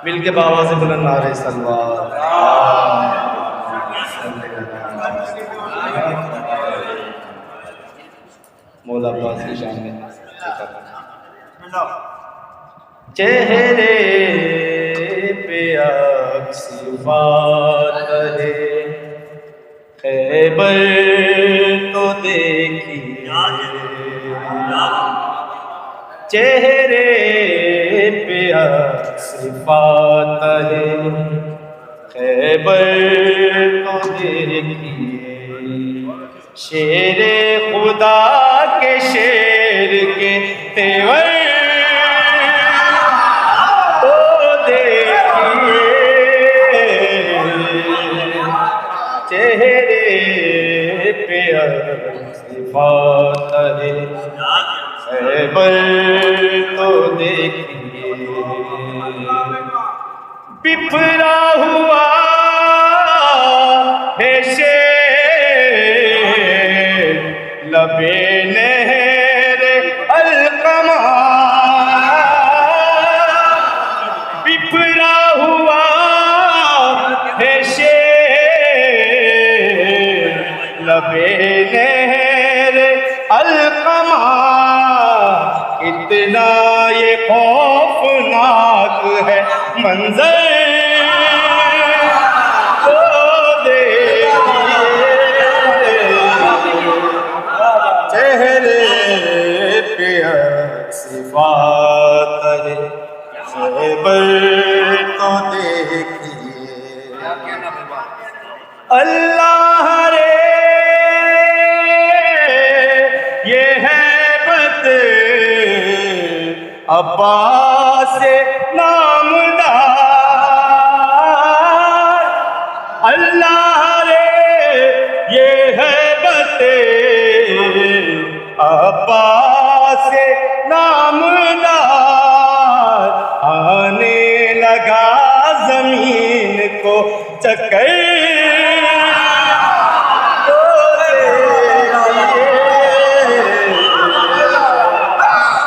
मिल के बाबा से बुलंद नारे सलवार। मौला पास की शान में चेहरे पे अक्स फातहे खैबर तो देखिए, चेहरे पे अक्स फातहे खैबर तो देखिए, शेरे खुदा के शेर के तेवर तो देखिए, चेहरे पे सिफात है खैबर तो देखिए, बिफरा हुआ है शेर लबे नहर अलकमा, बिफरा हुआ है शेर लबे नहर अलकमा, कितना ये खौफनाक है मंजर तो देखिए, चेहरे पे सिफात है खैबर तो देखिए, अल्लाह रे ये हैबत अब्बास से नामदार, अल्लाह रे ये हैबत अब्बास से नामदार, आने लगा जमीन को चक्कर तो देखिए,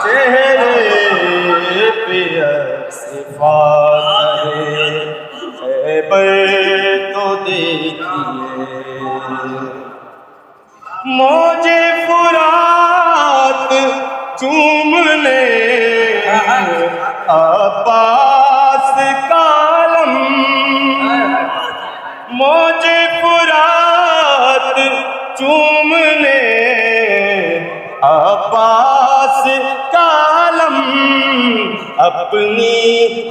चेहरे पे सिफात है खैबर तो देखिए, मौजे फुरात चूमने अब्बास कालम, मौजे फुरात चूमने अब्बास कालम, अपनी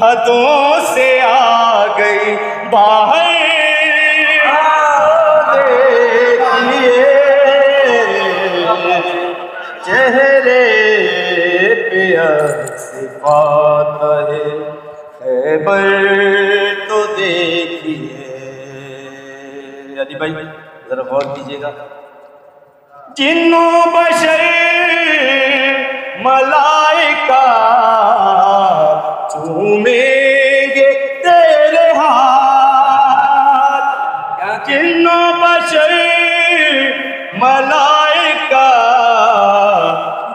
हदों से आ गई बाहर देखिए, चेहरे पे सिफात है खैबर तो देखिए। अली भाई जरा गौर कीजिएगा, जिन्नों बशर मलाइका चूमेंगे तेरे हाथ, जिन्नों बशर मलाइका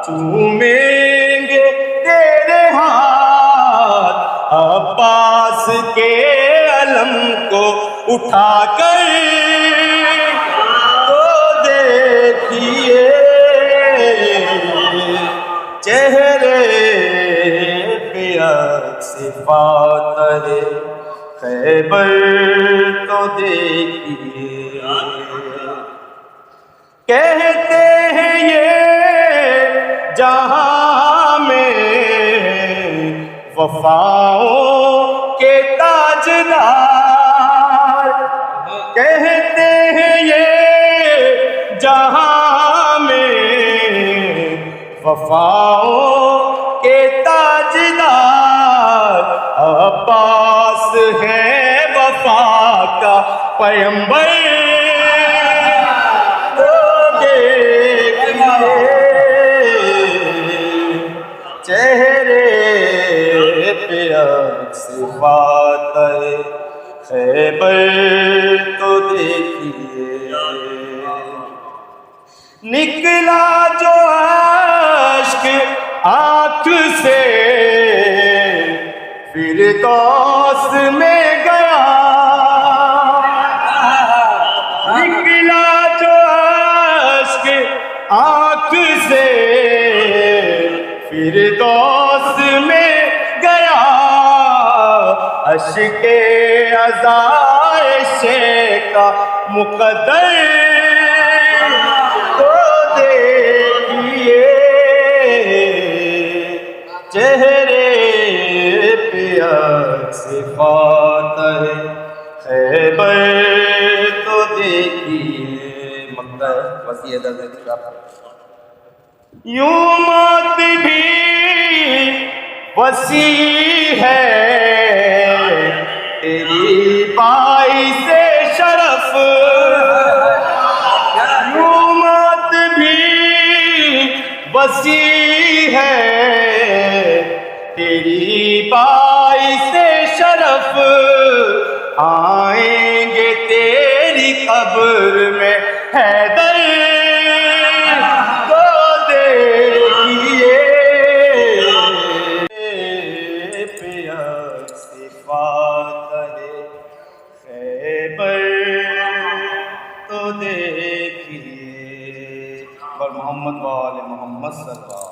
चूमेंगे तेरे हाथ, अब्बास के अलम को उठाकर तो देखिए, चेहरे पे सिफात है खैबर तो देखिए, कहते हैं ये जहां में वफाओं के ताजदार, कहते हैं ये जहां में वफाओं के ताजदार, अब्बास है वफा का पैगंबर तो देखिए, चेहरे पे सिफात है खैबर तो देखिए, निकला जो अश्क आँख से फिर फिरदौस में गया, निकला जो अश्क आँख से फिरदौस में गया, अश्के अज़ाइशे का मुक़द्दर तो देखिए, चेहरे पे सिफ़ात खैबर तो देखिए। मक्ता है वसीय दर्द का यूं मौत भी वसी है, तेरी बाई से शरफ, यूं मौत भी वसी है, तेरी बाई से शरफ, आएंगे तेरी कब्र में हैदर तो देखिए, पिया सिफ़ात खैबर तो देखिए। और मोहम्मद वाले मोहम्मद सल्लल्लाहु